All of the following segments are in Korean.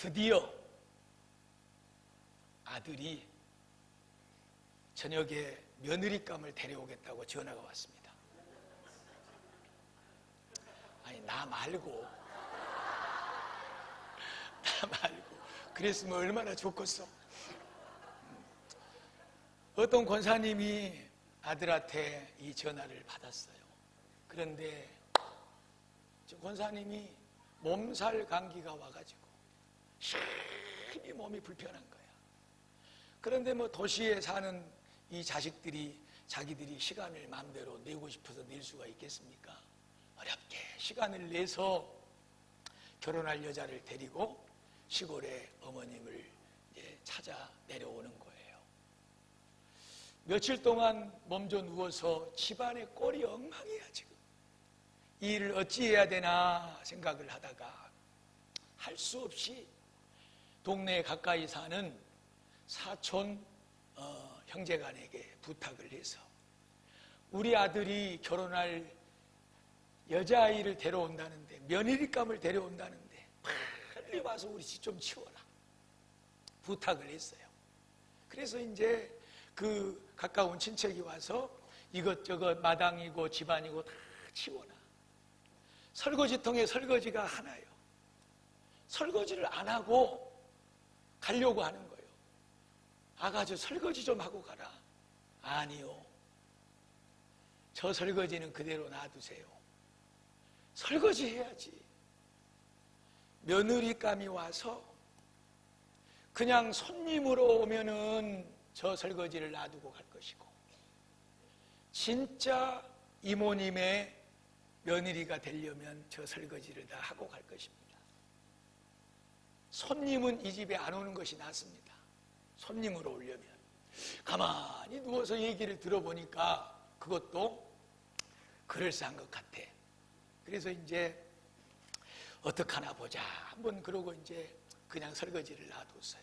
드디어 아들이 저녁에 며느리감을 데려오겠다고 전화가 왔습니다. 아니 나 말고 그랬으면 얼마나 좋겠어. 어떤 권사님이 아들한테 이 전화를 받았어요. 그런데 저 권사님이 몸살 감기가 와가지고 심히 몸이 불편한 거야. 그런데 뭐 도시에 사는 이 자식들이 자기들이 시간을 마음대로 내고 싶어서 낼 수가 있겠습니까? 어렵게 시간을 내서 결혼할 여자를 데리고 시골에 어머님을 이제 찾아 내려오는 거예요. 며칠 동안 몸져 누워서 집안의 꼴이 엉망이야. 지금 이 일을 어찌해야 되나 생각을 하다가 할 수 없이 동네에 가까이 사는 사촌 형제간에게 부탁을 해서 우리 아들이 결혼할 여자아이를 데려온다는데, 며느리감을 데려온다는데 빨리 와서 우리 집 좀 치워라 부탁을 했어요. 그래서 이제 그 가까운 친척이 와서 이것저것 마당이고 집안이고 다 치워라. 설거지통에 설거지가 하나요. 설거지를 안 하고 가려고 하는 거예요. 아가 저 설거지 좀 하고 가라. 아니요, 저 설거지는 그대로 놔두세요. 설거지 해야지. 며느리감이 와서 그냥 손님으로 오면은 저 설거지를 놔두고 갈 것이고, 진짜 이모님의 며느리가 되려면 저 설거지를 다 하고 갈 것입니다. 손님은 이 집에 안 오는 것이 낫습니다. 손님으로 오려면. 가만히 누워서 얘기를 들어보니까 그것도 그럴싸한 것 같아. 그래서 이제 어떡하나 보자 한번 그러고 이제 그냥 설거지를 놔뒀어요.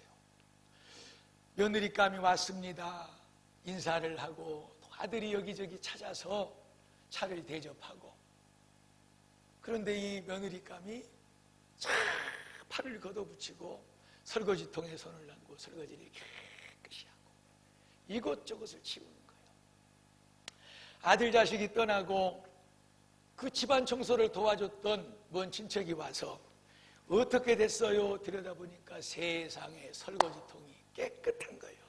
며느리감이 왔습니다. 인사를 하고 또 아들이 여기저기 찾아서 차를 대접하고, 그런데 이 며느리감이 팔을 걷어붙이고 설거지통에 손을 얹고 설거지를 깨끗이 하고 이것저것을 치우는 거예요. 아들 자식이 떠나고 그 집안 청소를 도와줬던 먼 친척이 와서 어떻게 됐어요? 들여다보니까 세상에 설거지통이 깨끗한 거예요.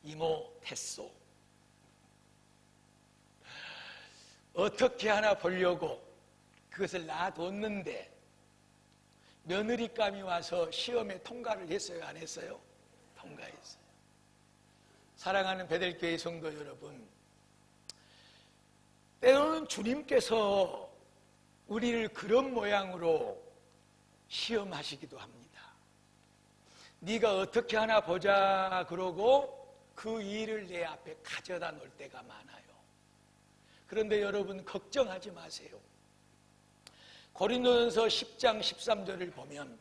이모 됐소. 어떻게 하나 보려고 그것을 놔뒀는데 며느리감이 와서 시험에 통과를 했어요? 안 했어요? 통과했어요. 사랑하는 베델교회 성도 여러분, 때로는 주님께서 우리를 그런 모양으로 시험하시기도 합니다. 네가 어떻게 하나 보자 그러고 그 일을 내 앞에 가져다 놓을 때가 많아요. 그런데 여러분 걱정하지 마세요. 고린도전서 10장 13절을 보면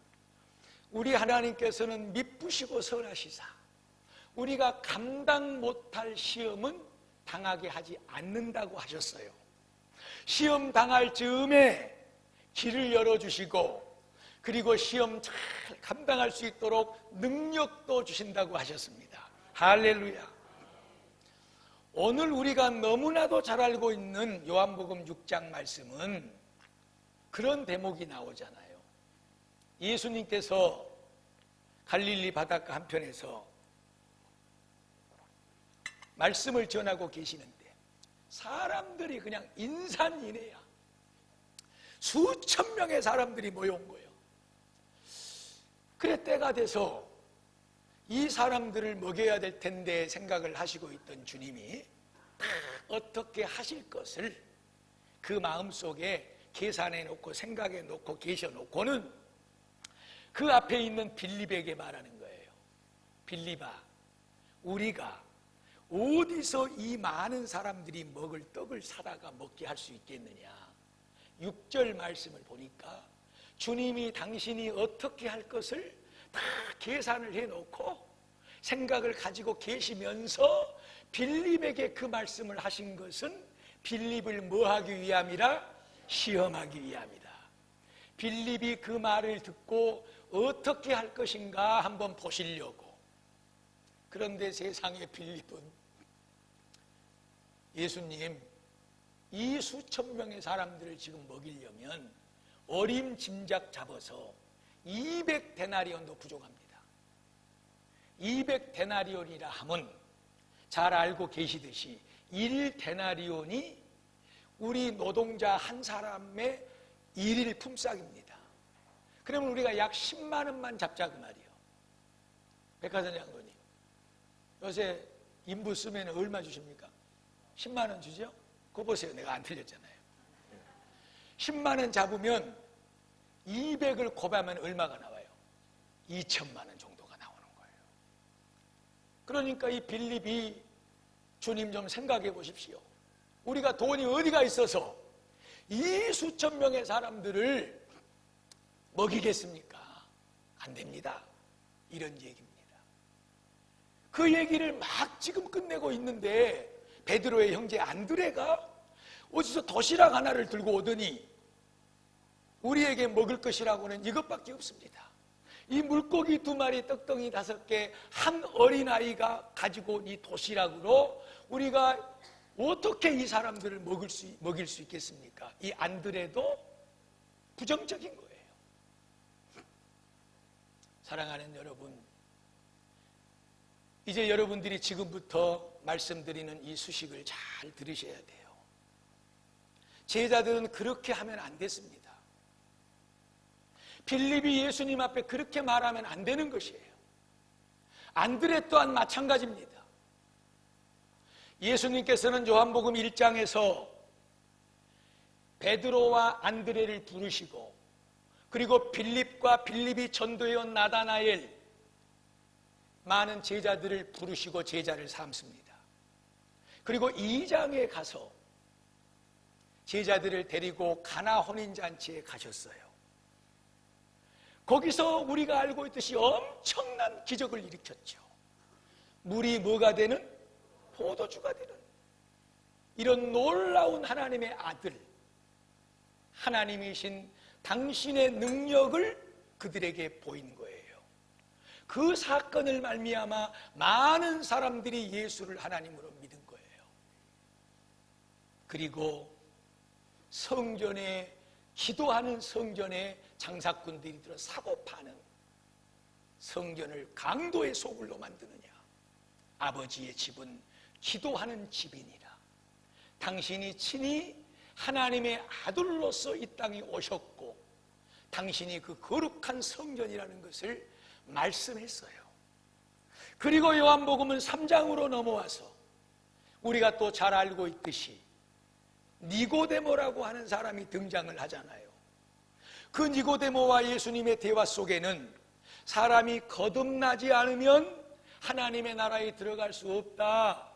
우리 하나님께서는 미쁘시고 선하시사 우리가 감당 못할 시험은 당하게 하지 않는다고 하셨어요. 시험 당할 즈음에 길을 열어주시고 그리고 시험 잘 감당할 수 있도록 능력도 주신다고 하셨습니다. 할렐루야. 오늘 우리가 너무나도 잘 알고 있는 요한복음 6장 말씀은 그런 대목이 나오잖아요. 예수님께서 갈릴리 바닷가 한편에서 말씀을 전하고 계시는데 사람들이 그냥 인산인해야 수천 명의 사람들이 모여온 거예요. 그래 때가 돼서 이 사람들을 먹여야 될 텐데 생각을 하시고 있던 주님이 어떻게 하실 것을 그 마음속에 계산해 놓고 생각해 놓고 계셔 놓고는 그 앞에 있는 빌립에게 말하는 거예요. 빌립아, 우리가 어디서 이 많은 사람들이 먹을 떡을 사다가 먹게 할 수 있겠느냐. 6절 말씀을 보니까 주님이 당신이 어떻게 할 것을 다 계산을 해놓고 생각을 가지고 계시면서 빌립에게 그 말씀을 하신 것은 빌립을 뭐하기 위함이라? 시험하기 위함이다. 빌립이 그 말을 듣고 어떻게 할 것인가 한번 보시려고. 그런데 세상의 빌립은 예수님, 이 수천 명의 사람들을 지금 먹이려면 어림짐작 잡아서 200데나리온도 부족합니다. 200데나리온이라 하면 잘 알고 계시듯이 1데나리온이 우리 노동자 한 사람의 일일 품삯입니다. 그러면 우리가 약 10만 원만 잡자 그 말이에요. 백화점 장로님, 요새 인부 쓰면 얼마 주십니까? 10만 원 주죠? 그거 보세요. 내가 안 틀렸잖아요. 10만 원 잡으면 200을 곱하면 얼마가 나와요? 2천만 원 정도가 나오는 거예요. 그러니까 이 빌립이 주님 좀 생각해 보십시오. 우리가 돈이 어디가 있어서 이 수천 명의 사람들을 먹이겠습니까? 안 됩니다. 이런 얘기입니다. 그 얘기를 막 지금 끝내고 있는데 베드로의 형제 안드레가 어디서 도시락 하나를 들고 오더니 우리에게 먹을 것이라고는 이것밖에 없습니다. 이 물고기 2마리, 떡덩이 5개, 한 어린아이가 가지고 온 이 도시락으로 우리가 어떻게 이 사람들을 먹일 수 있겠습니까? 이 안드레도 부정적인 거예요. 사랑하는 여러분, 이제 여러분들이 지금부터 말씀드리는 이 수식을 잘 들으셔야 돼요. 제자들은 그렇게 하면 안 됐습니다. 빌립이 예수님 앞에 그렇게 말하면 안 되는 것이에요. 안드레 또한 마찬가지입니다. 예수님께서는 요한복음 1장에서 베드로와 안드레를 부르시고 그리고 빌립과 빌립이 전도해온 나다나엘 많은 제자들을 부르시고 제자를 삼습니다. 그리고 2장에 가서 제자들을 데리고 가나 혼인잔치에 가셨어요. 거기서 우리가 알고 있듯이 엄청난 기적을 일으켰죠. 물이 뭐가 되는? 포도주가 되는 이런 놀라운 하나님의 아들, 하나님이신 당신의 능력을 그들에게 보인 거예요. 그 사건을 말미암아 많은 사람들이 예수를 하나님으로 믿은 거예요. 그리고 성전에 기도하는 성전에 장사꾼들이 들어 사고 파는 성전을 강도의 소굴로 만드느냐? 아버지의 집은 기도하는 집이니라. 당신이 친히 하나님의 아들로서 이 땅에 오셨고 당신이 그 거룩한 성전이라는 것을 말씀했어요. 그리고 요한복음은 3장으로 넘어와서 우리가 또 잘 알고 있듯이 니고데모라고 하는 사람이 등장을 하잖아요. 그 니고데모와 예수님의 대화 속에는 사람이 거듭나지 않으면 하나님의 나라에 들어갈 수 없다.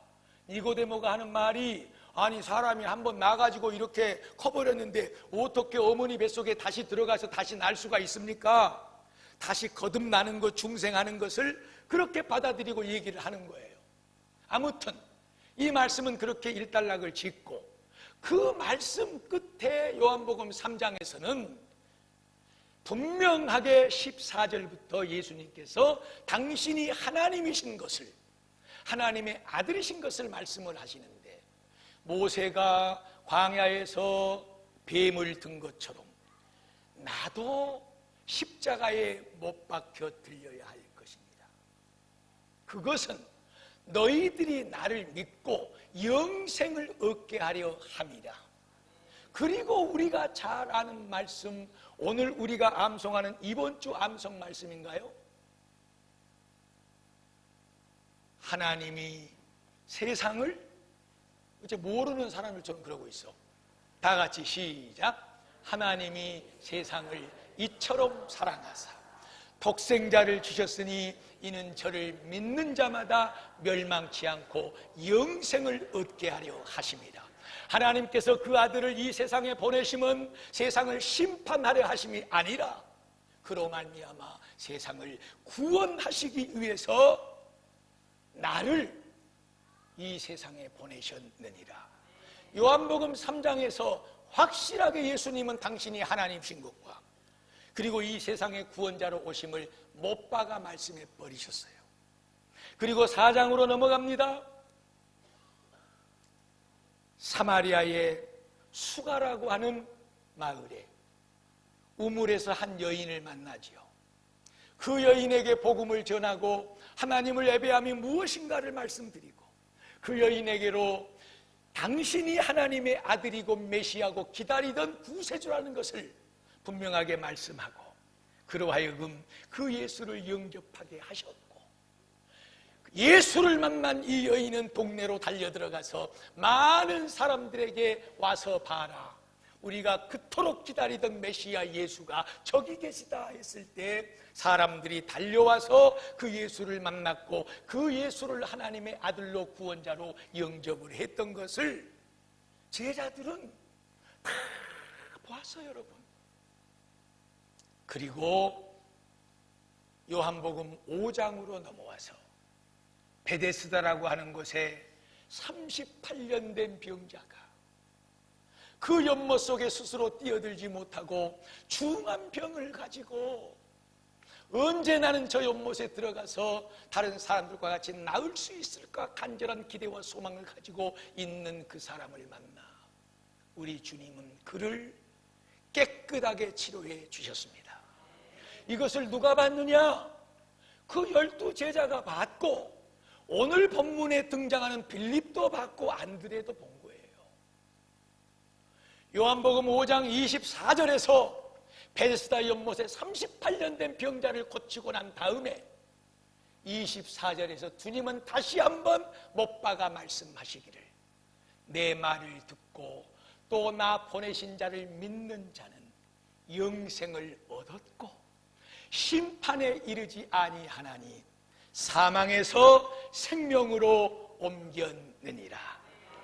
니고데모가 하는 말이 아니 사람이 한번 나가지고 이렇게 커버렸는데 어떻게 어머니 뱃속에 다시 들어가서 다시 날 수가 있습니까? 다시 거듭나는 것, 중생하는 것을 그렇게 받아들이고 얘기를 하는 거예요. 아무튼 이 말씀은 그렇게 일단락을 짓고 그 말씀 끝에 요한복음 3장에서는 분명하게 14절부터 예수님께서 당신이 하나님이신 것을, 하나님의 아들이신 것을 말씀을 하시는데 모세가 광야에서 뱀을 든 것처럼 나도 십자가에 못 박혀 들려야 할 것입니다. 그것은 너희들이 나를 믿고 영생을 얻게 하려 함이라. 그리고 우리가 잘 아는 말씀, 오늘 우리가 암송하는 이번 주 암송 말씀인가요? 하나님이 세상을, 이제 모르는 사람들처럼 그러고 있어. 다 같이 시작. 하나님이 세상을 이처럼 사랑하사 독생자를 주셨으니 이는 저를 믿는 자마다 멸망치 않고 영생을 얻게 하려 하심이라. 하나님께서 그 아들을 이 세상에 보내심은 세상을 심판하려 하심이 아니라 그로 말미암아 세상을 구원하시기 위해서 나를 이 세상에 보내셨느니라. 요한복음 3장에서 확실하게 예수님은 당신이 하나님이신 것과 그리고 이 세상의 구원자로 오심을 못 박아 말씀해 버리셨어요. 그리고 4장으로 넘어갑니다. 사마리아의 수가라고 하는 마을에 우물에서 한 여인을 만나지요. 그 여인에게 복음을 전하고 하나님을 예배함이 무엇인가를 말씀드리고 그 여인에게로 당신이 하나님의 아들이고 메시아고 기다리던 구세주라는 것을 분명하게 말씀하고 그로 하여금 그 예수를 영접하게 하셨고, 예수를 만난 이 여인은 동네로 달려들어가서 많은 사람들에게 와서 봐라, 우리가 그토록 기다리던 메시아 예수가 저기 계시다 했을 때 사람들이 달려와서 그 예수를 만났고 그 예수를 하나님의 아들로 구원자로 영접을 했던 것을 제자들은 다 보았어요, 여러분. 그리고 요한복음 5장으로 넘어와서 베데스다라고 하는 곳에 38년 된 병자가 그 연못 속에 스스로 뛰어들지 못하고 중한 병을 가지고 언제 나는 저 연못에 들어가서 다른 사람들과 같이 나을 수 있을까 간절한 기대와 소망을 가지고 있는 그 사람을 만나 우리 주님은 그를 깨끗하게 치료해 주셨습니다. 이것을 누가 봤느냐? 그 12제자가 봤고 오늘 본문에 등장하는 빌립도 봤고 안드레도 본 거예요. 요한복음 5장 24절에서 베데스다 연못에 38년 된 병자를 고치고 난 다음에 24절에서 주님은 다시 한번 못 박아 말씀하시기를, 내 말을 듣고 또 나 보내신 자를 믿는 자는 영생을 얻었고 심판에 이르지 아니하나니 사망에서 생명으로 옮겼느니라.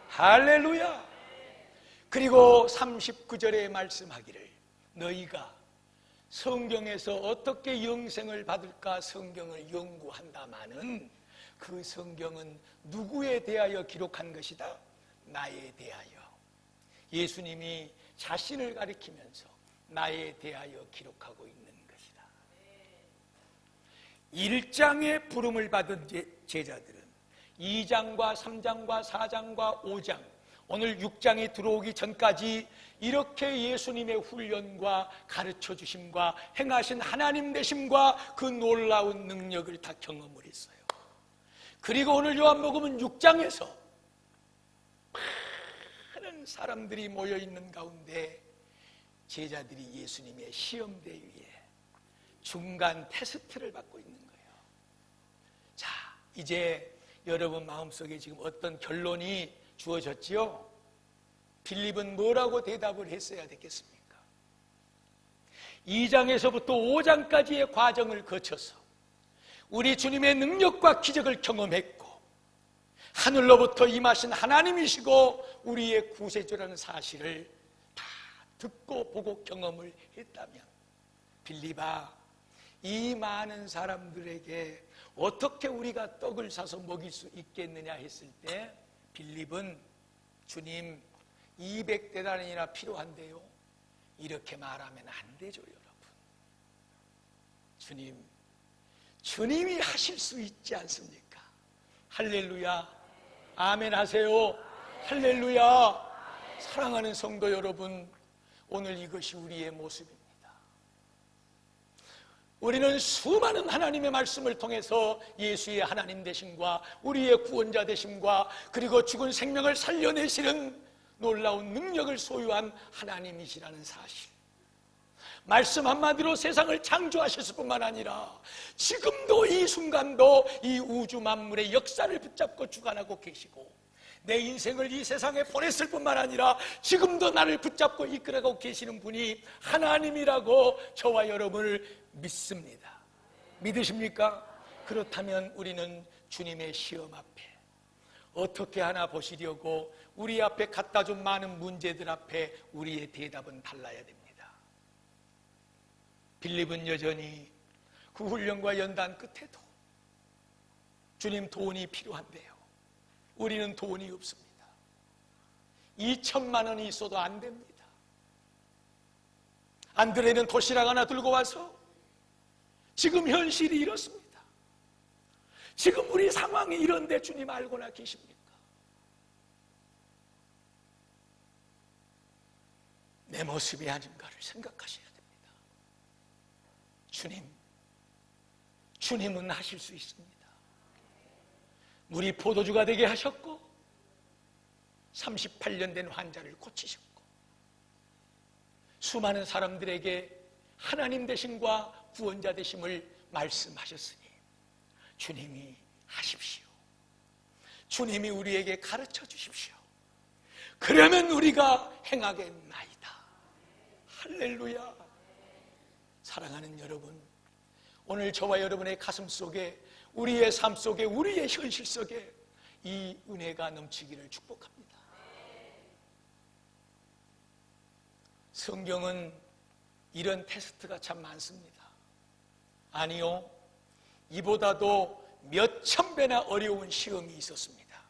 할렐루야. 그리고 39절에 말씀하기를, 너희가 성경에서 어떻게 영생을 받을까 성경을 연구한다마는 그 성경은 누구에 대하여 기록한 것이다? 나에 대하여. 예수님이 자신을 가리키면서 나에 대하여 기록하고 있는 것이다. 1장의 부름을 받은 제자들은 2장과 3장과 4장과 5장, 오늘 6장이 들어오기 전까지 이렇게 예수님의 훈련과 가르쳐 주심과 행하신 하나님 되심과 그 놀라운 능력을 다 경험을 했어요. 그리고 오늘 요한복음은 6장에서 많은 사람들이 모여있는 가운데 제자들이 예수님의 시험대 위에 중간 테스트를 받고 있는 거예요. 자, 이제 여러분 마음속에 지금 어떤 결론이 주어졌지요? 빌립은 뭐라고 대답을 했어야 됐겠습니까? 2장에서부터 5장까지의 과정을 거쳐서 우리 주님의 능력과 기적을 경험했고 하늘로부터 임하신 하나님이시고 우리의 구세주라는 사실을 다 듣고 보고 경험을 했다면, 빌립아, 이 많은 사람들에게 어떻게 우리가 떡을 사서 먹일 수 있겠느냐 했을 때 빌립은, 주님 200데나리나 필요한데요, 이렇게 말하면 안 되죠. 여러분, 주님이 하실 수 있지 않습니까? 할렐루야, 아멘 하세요. 할렐루야. 사랑하는 성도 여러분, 오늘 이것이 우리의 모습입니다. 우리는 수많은 하나님의 말씀을 통해서 예수의 하나님 되심과 우리의 구원자 되심과 그리고 죽은 생명을 살려내시는 놀라운 능력을 소유한 하나님이시라는 사실, 말씀 한마디로 세상을 창조하셨을 뿐만 아니라 지금도 이 순간도 이 우주 만물의 역사를 붙잡고 주관하고 계시고 내 인생을 이 세상에 보냈을 뿐만 아니라 지금도 나를 붙잡고 이끌어가고 계시는 분이 하나님이라고 저와 여러분을 믿습니다. 믿으십니까? 그렇다면 우리는 주님의 시험 앞에 어떻게 하나 보시려고 우리 앞에 갖다 준 많은 문제들 앞에 우리의 대답은 달라야 됩니다. 빌립은 여전히 그 훈련과 연단 끝에도 주님 돈이 필요한데요, 우리는 돈이 없습니다. 2천만 원이 있어도 안 됩니다. 안드레는 도시락 하나 들고 와서 지금 현실이 이렇습니다. 지금 우리 상황이 이런데 주님 알고나 계십니까? 내 모습이 아닌가를 생각하셔야 됩니다. 주님은 하실 수 있습니다. 물이 포도주가 되게 하셨고 38년 된 환자를 고치셨고 수많은 사람들에게 하나님 되심과 구원자 되심을 말씀하셨으니 주님이 하십시오. 주님이 우리에게 가르쳐 주십시오. 그러면 우리가 행하겠나이다. 할렐루야. 사랑하는 여러분, 오늘 저와 여러분의 가슴 속에, 우리의 삶 속에, 우리의 현실 속에 이 은혜가 넘치기를 축복합니다. 성경은 이런 테스트가 참 많습니다. 아니요, 이보다도 몇천 배나 어려운 시험이 있었습니다.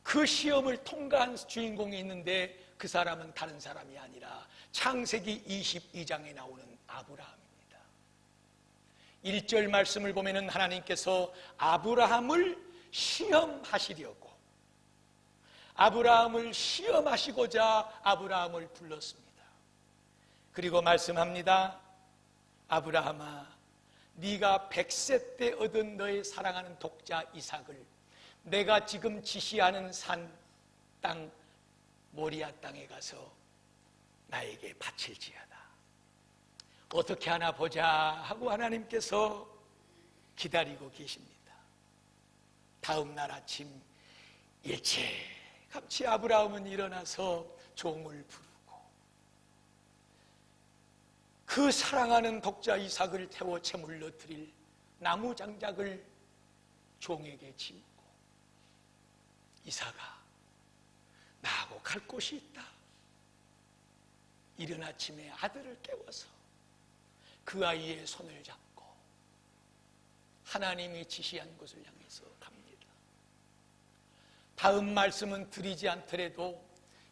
그 시험을 통과한 주인공이 있는데 그 사람은 다른 사람이 아니라 창세기 22장에 나오는 아브라함입니다. 1절 말씀을 보면은 하나님께서 아브라함을 시험하시려고, 아브라함을 시험하시고자 아브라함을 불렀습니다. 그리고 말씀합니다. 아브라함아, 네가 100세 때 얻은 너의 사랑하는 독자 이삭을 내가 지금 지시하는 산 땅 모리아 땅에 가서 나에게 바칠지어다. 어떻게 하나 보자 하고 하나님께서 기다리고 계십니다. 다음 날 아침 일찌감치 아브라함은 일어나서 종을 부르고 그 사랑하는 독자 이삭을 태워 제물로 드릴 나무 장작을 종에게 지우고, 이삭아, 나하고 갈 곳이 있다. 이른 아침에 아들을 깨워서 그 아이의 손을 잡고 하나님이 지시한 곳을 향해서 갑니다. 다음 말씀은 드리지 않더라도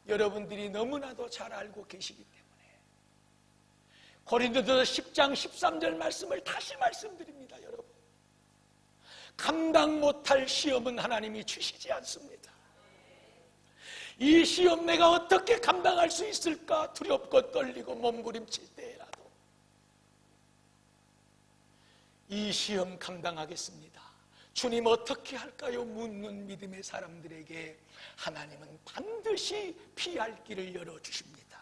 여러분들이 너무나도 잘 알고 계시기 때문에 고린도서 10장 13절 말씀을 다시 말씀드립니다. 여러분, 감당 못할 시험은 하나님이 주시지 않습니다. 이 시험 내가 어떻게 감당할 수 있을까 두렵고 떨리고 몸부림칠 때라도 이 시험 감당하겠습니다, 주님 어떻게 할까요? 묻는 믿음의 사람들에게 하나님은 반드시 피할 길을 열어주십니다.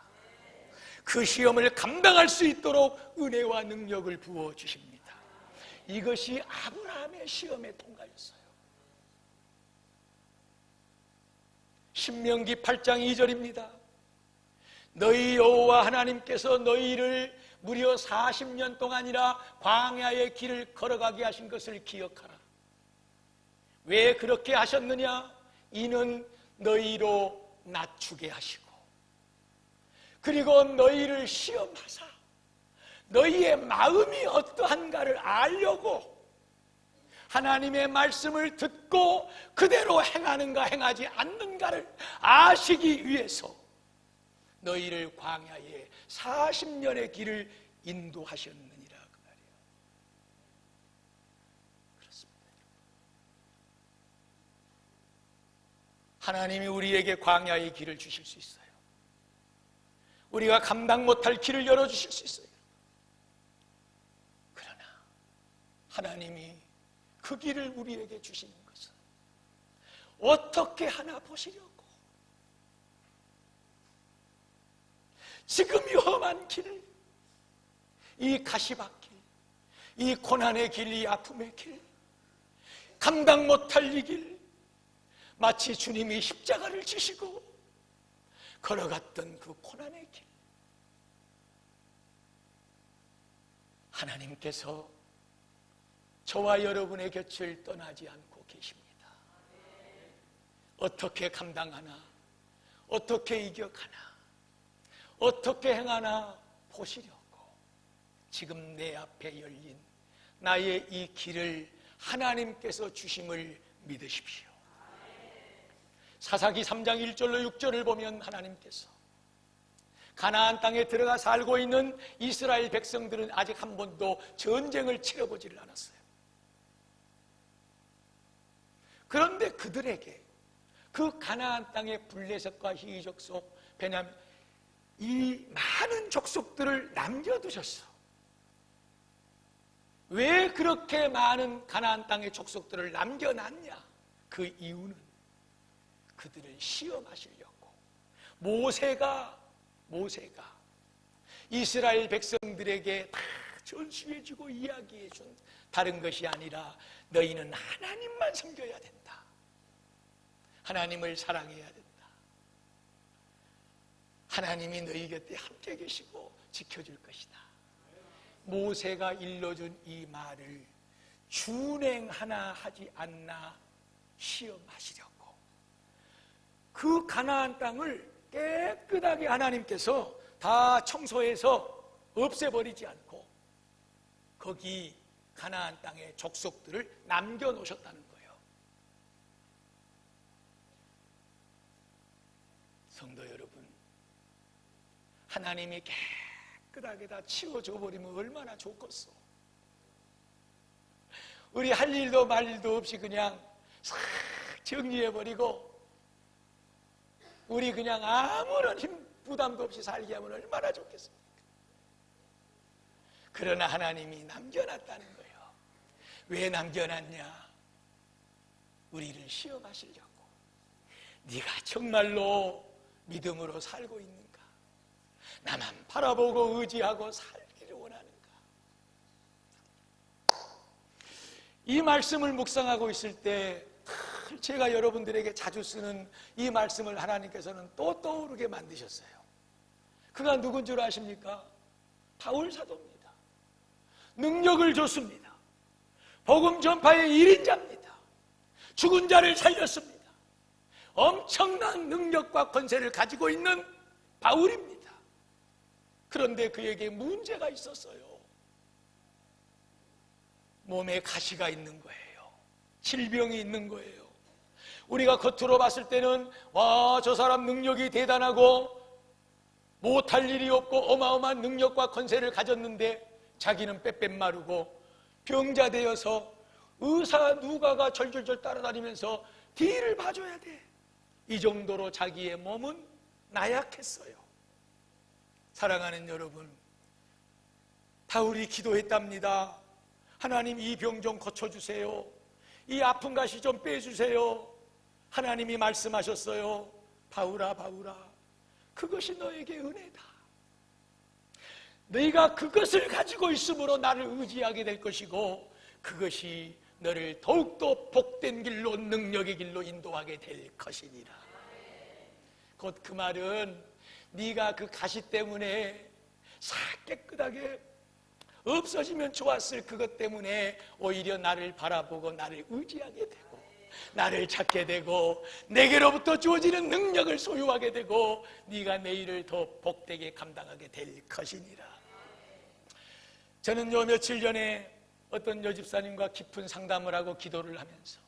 그 시험을 감당할 수 있도록 은혜와 능력을 부어주십니다. 이것이 아브라함의 시험의 통과였어요. 신명기 8장 2절입니다. 너희 여호와 하나님께서 너희를 무려 40년 동안이나 광야의 길을 걸어가게 하신 것을 기억하라. 왜 그렇게 하셨느냐? 이는 너희로 낮추게 하시고 그리고 너희를 시험하사 너희의 마음이 어떠한가를 알려고 하나님의 말씀을 듣고 그대로 행하는가 행하지 않는가를 아시기 위해서 너희를 광야에 40년의 길을 인도하셨느니라. 그 말이에요. 그렇습니다. 하나님이 우리에게 광야의 길을 주실 수 있어요. 우리가 감당 못할 길을 열어주실 수 있어요. 그러나 하나님이 그 길을 우리에게 주시는 것은 어떻게 하나 보시려고, 지금 이 험한 길, 이 가시밭길, 이 고난의 길, 이 아픔의 길, 감당 못할 이 길, 마치 주님이 십자가를 지시고 걸어갔던 그 고난의 길, 하나님께서 저와 여러분의 곁을 떠나지 않고 계십니다. 어떻게 감당하나, 어떻게 이겨가나, 어떻게 행하나 보시려고 지금 내 앞에 열린 나의 이 길을 하나님께서 주심을 믿으십시오. 사사기 3장 1절로 6절을 보면 하나님께서 가나안 땅에 들어가 살고 있는 이스라엘 백성들은 아직 한 번도 전쟁을 치러보지를 않았어요. 그런데 그들에게 그 가나안 땅의 블레셋과 히족속, 베냐민, 이 많은 족속들을 남겨두셨어. 왜 그렇게 많은 가나안 땅의 족속들을 남겨놨냐? 그 이유는 그들을 시험하시려고 모세가 이스라엘 백성들에게 다 전수해주고 이야기해준 다른 것이 아니라 너희는 하나님만 섬겨야 된다. 하나님을 사랑해야 된다. 하나님이 너희 곁에 함께 계시고 지켜줄 것이다. 모세가 일러준 이 말을 준행하나 하지 않나 시험하시려고 그 가나안 땅을 깨끗하게 하나님께서 다 청소해서 없애버리지 않고 거기 가나안 땅의 족속들을 남겨놓으셨다는 거예요. 성도 여러분, 하나님이 깨끗하게 다 치워줘 버리면 얼마나 좋겠어. 우리 할 일도 말 일도 없이 그냥 싹 정리해버리고 우리 그냥 아무런 힘 부담도 없이 살게 하면 얼마나 좋겠습니까? 그러나 하나님이 남겨놨다는 거예요. 왜 남겨놨냐? 우리를 시험하시려고. 네가 정말로 믿음으로 살고 있는가? 나만 바라보고 의지하고 살기를 원하는가? 이 말씀을 묵상하고 있을 때 제가 여러분들에게 자주 쓰는 이 말씀을 하나님께서는 또 떠오르게 만드셨어요. 그가 누군 줄 아십니까? 바울 사도입니다. 능력을 줬습니다. 복음 전파의 1인자입니다. 죽은 자를 살렸습니다. 엄청난 능력과 권세를 가지고 있는 바울입니다. 그런데 그에게 문제가 있었어요. 몸에 가시가 있는 거예요. 질병이 있는 거예요. 우리가 겉으로 봤을 때는 와, 저 사람 능력이 대단하고 못할 일이 없고 어마어마한 능력과 권세를 가졌는데 자기는 빼빼 마르고 병자 되어서 의사 누가가 절절절 따라다니면서 뒤를 봐줘야 돼. 이 정도로 자기의 몸은 나약했어요. 사랑하는 여러분, 바울이 기도했답니다. 하나님, 이 병 좀 고쳐주세요. 이 아픈 가시 좀 빼주세요. 하나님이 말씀하셨어요. 바울아, 바울아, 그것이 너에게 은혜다. 너희가 그것을 가지고 있으므로 나를 의지하게 될 것이고 그것이 너를 더욱더 복된 길로, 능력의 길로 인도하게 될 것이니라. 곧 그 말은 네가 그 가시 때문에 싹 깨끗하게 없어지면 좋았을 그것 때문에 오히려 나를 바라보고 나를 의지하게 되고 나를 찾게 되고 내게로부터 주어지는 능력을 소유하게 되고 네가 내 일을 더 복되게 감당하게 될 것이니라. 저는 요 며칠 전에 어떤 여집사님과 깊은 상담을 하고 기도를 하면서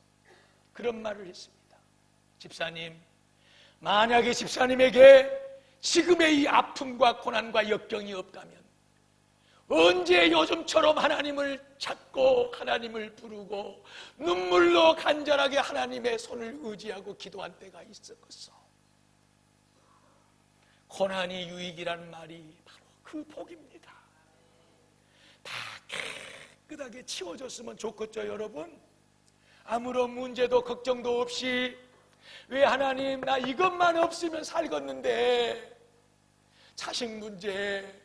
그런 말을 했습니다. 집사님, 만약에 집사님에게 지금의 이 아픔과 고난과 역경이 없다면 언제 요즘처럼 하나님을 찾고 하나님을 부르고 눈물로 간절하게 하나님의 손을 의지하고 기도한 때가 있었겠어. 고난이 유익이라는 말이 바로 그 복입니다. 다 깨끗하게 치워졌으면 좋겠죠, 여러분? 아무런 문제도 걱정도 없이 왜 하나님 나 이것만 없으면 살겠는데 자식 문제,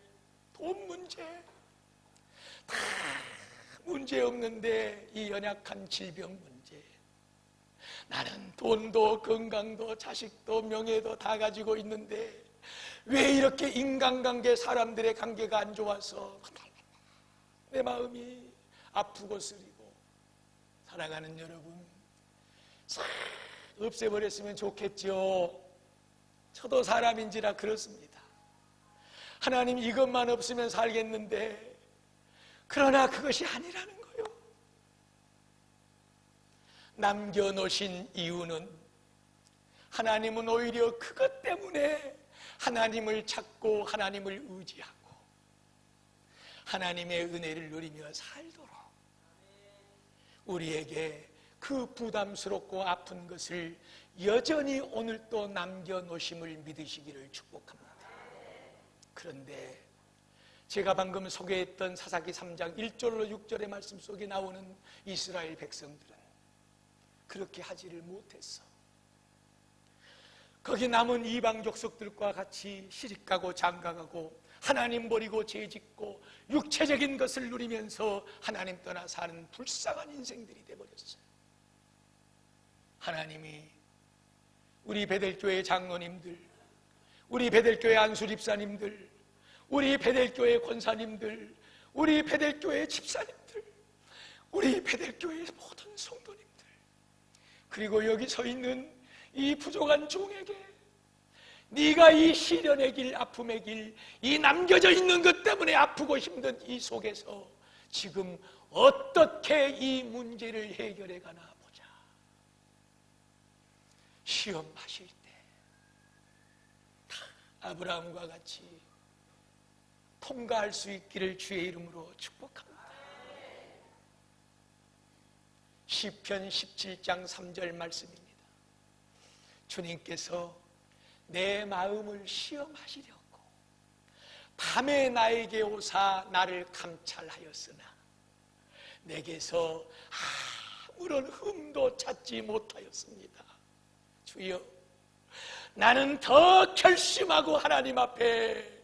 돈 문제 다 문제 없는데 이 연약한 질병 문제, 나는 돈도 건강도 자식도 명예도 다 가지고 있는데 왜 이렇게 인간관계, 사람들의 관계가 안 좋아서 내 마음이 아프고 쓰리고. 사랑하는 여러분, 싹 없애버렸으면 좋겠죠. 저도 사람인지라 그렇습니다. 하나님 이것만 없으면 살겠는데 그러나 그것이 아니라는 거예요. 남겨놓으신 이유는 하나님은 오히려 그것 때문에 하나님을 찾고 하나님을 의지하고 하나님의 은혜를 누리며 살도록 우리에게 그 부담스럽고 아픈 것을 여전히 오늘도 남겨놓으심을 믿으시기를 축복합니다. 그런데 제가 방금 소개했던 사사기 3장 1절로 6절의 말씀 속에 나오는 이스라엘 백성들은 그렇게 하지를 못했어. 거기 남은 이방 족속들과 같이 시집가고 장가가고 하나님 버리고 죄짓고 육체적인 것을 누리면서 하나님 떠나 사는 불쌍한 인생들이 되어버렸어요. 하나님이 우리 베델교회 장로님들, 우리 베델교회 안수집사님들, 우리 베델교회 권사님들, 우리 베델교회 집사님들, 우리 베델교회 모든 성도님들, 그리고 여기 서 있는 이 부족한 종에게 네가 이 시련의 길, 아픔의 길, 이 남겨져 있는 것 때문에 아프고 힘든 이 속에서 지금 어떻게 이 문제를 해결해 가나 보자. 시험하실 때 아브라함과 같이 통과할 수 있기를 주의 이름으로 축복합니다. 시편 17장 3절 말씀입니다. 주님께서 내 마음을 시험하시려고 밤에 나에게 오사 나를 감찰하였으나 내게서 아무런 흠도 찾지 못하였습니다. 주여, 나는 더 결심하고 하나님 앞에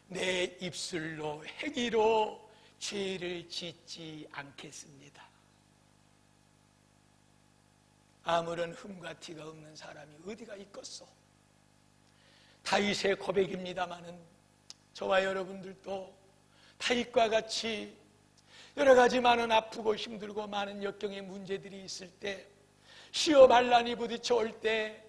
내 입술로 행위로 죄를 짓지 않겠습니다. 아무런 흠과 티가 없는 사람이 어디가 있겠소? 다윗의 고백입니다마는 저와 여러분들도 다윗과 같이 여러 가지 많은 아프고 힘들고 많은 역경의 문제들이 있을 때, 시험 환난이 부딪혀 올 때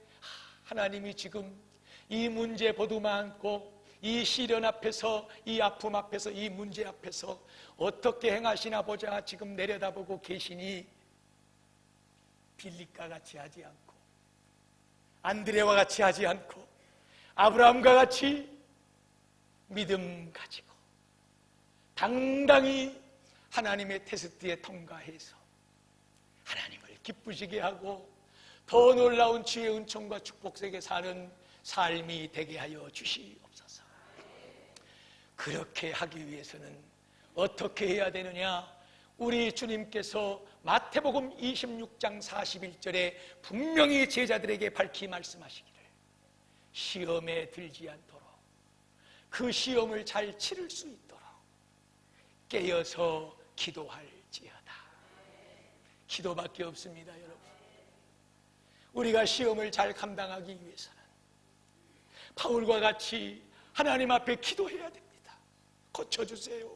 하나님이 지금 이 문제 보두만 안고 이 시련 앞에서, 이 아픔 앞에서, 이 문제 앞에서 어떻게 행하시나 보자 지금 내려다보고 계시니 빌립과 같이 하지 않고 안드레와 같이 하지 않고 아브라함과 같이 믿음 가지고 당당히 하나님의 테스트에 통과해서 하나님을 기쁘시게 하고 더 놀라운 주의 은총과 축복 속에 사는 삶이 되게 하여 주시옵소서. 그렇게 하기 위해서는 어떻게 해야 되느냐? 우리 주님께서 마태복음 26장 41절에 분명히 제자들에게 밝히 말씀하시기를 시험에 들지 않도록 그 시험을 잘 치를 수 있도록 깨어서 기도할지어다. 기도밖에 없습니다, 여러분. 우리가 시험을 잘 감당하기 위해서는 바울과 같이 하나님 앞에 기도해야 됩니다. 고쳐주세요.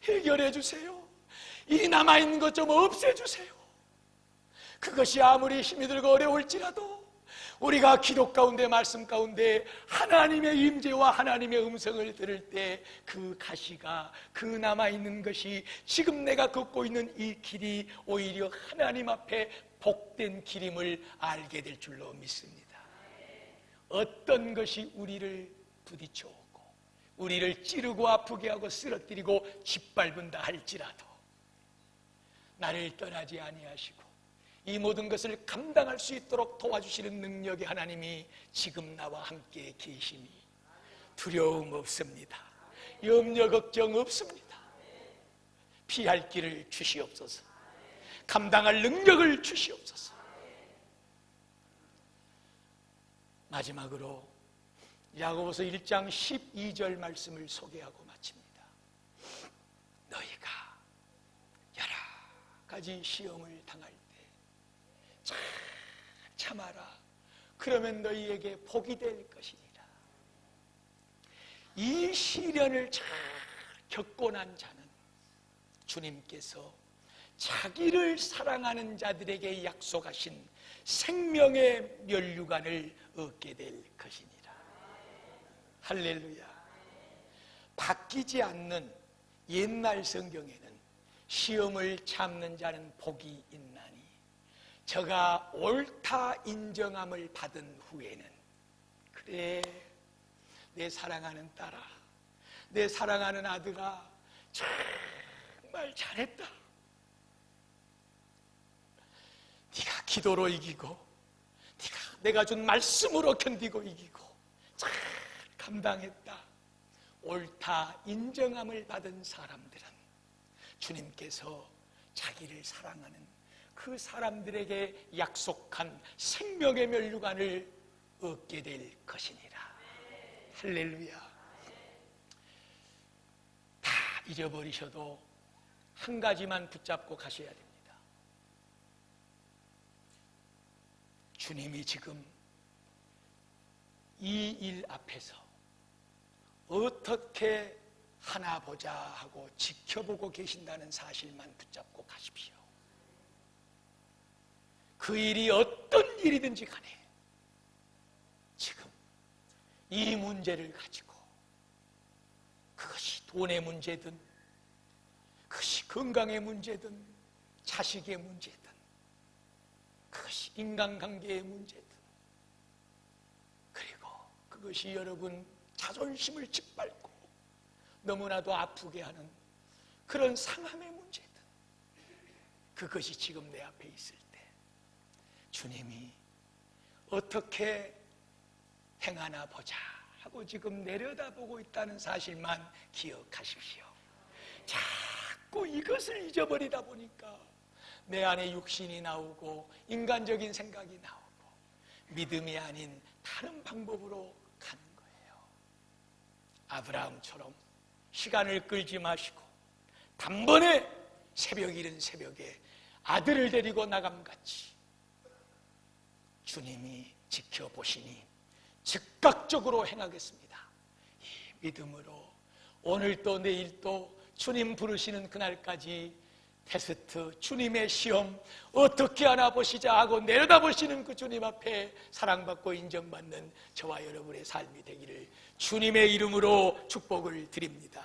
해결해 주세요. 이 남아있는 것 좀 없애주세요. 그것이 아무리 힘이 들고 어려울지라도 우리가 기도 가운데, 말씀 가운데 하나님의 임재와 하나님의 음성을 들을 때 그 가시가, 그 남아있는 것이 지금 내가 걷고 있는 이 길이 오히려 하나님 앞에 복된 길임을 알게 될 줄로 믿습니다. 어떤 것이 우리를 부딪혀 오고 우리를 찌르고 아프게 하고 쓰러뜨리고 짓밟은다 할지라도 나를 떠나지 아니하시고 이 모든 것을 감당할 수 있도록 도와주시는 능력의 하나님이 지금 나와 함께 계시니 두려움 없습니다. 염려 걱정 없습니다. 피할 길을 주시옵소서. 감당할 능력을 주시옵소서. 마지막으로 야고보서 1장 12절 말씀을 소개하고 마칩니다. 너희가 여러 가지 시험을 당할 때 참아라. 그러면 너희에게 복이 될 것이니라. 이 시련을 잘 겪고 난 자는 주님께서 자기를 사랑하는 자들에게 약속하신 생명의 면류관을 얻게 될 것이니라. 할렐루야. 바뀌지 않는 옛날 성경에는 시험을 참는 자는 복이 있나니 저가 옳다 인정함을 받은 후에는 그래 내 사랑하는 딸아, 내 사랑하는 아들아, 정말 잘했다. 네가 기도로 이기고, 네가 내가 준 말씀으로 견디고 이기고 잘 감당했다. 옳다 인정함을 받은 사람들은 주님께서 자기를 사랑하는 그 사람들에게 약속한 생명의 면류관을 얻게 될 것이니라. 할렐루야. 다 잊어버리셔도 한 가지만 붙잡고 가셔야 됩니다. 주님이 지금 이 일 앞에서 어떻게 하나 보자 하고 지켜보고 계신다는 사실만 붙잡고 가십시오. 그 일이 어떤 일이든지 간에 지금 이 문제를 가지고, 그것이 돈의 문제든 그것이 건강의 문제든 자식의 문제든 그것이 인간관계의 문제든, 그리고 그것이 여러분 자존심을 짓밟고 너무나도 아프게 하는 그런 상함의 문제든, 그것이 지금 내 앞에 있을 때 주님이 어떻게 행하나 보자 하고 지금 내려다보고 있다는 사실만 기억하십시오. 자꾸 이것을 잊어버리다 보니까 내 안에 육신이 나오고 인간적인 생각이 나오고 믿음이 아닌 다른 방법으로 가는 거예요. 아브라함처럼 시간을 끌지 마시고 단번에 새벽 이른 새벽에 아들을 데리고 나감같이 주님이 지켜보시니 즉각적으로 행하겠습니다. 이 믿음으로 오늘도 내일도 주님 부르시는 그날까지 테스트, 주님의 시험 어떻게 하나 보시자 하고 내려다보시는 그 주님 앞에 사랑받고 인정받는 저와 여러분의 삶이 되기를 주님의 이름으로 축복을 드립니다.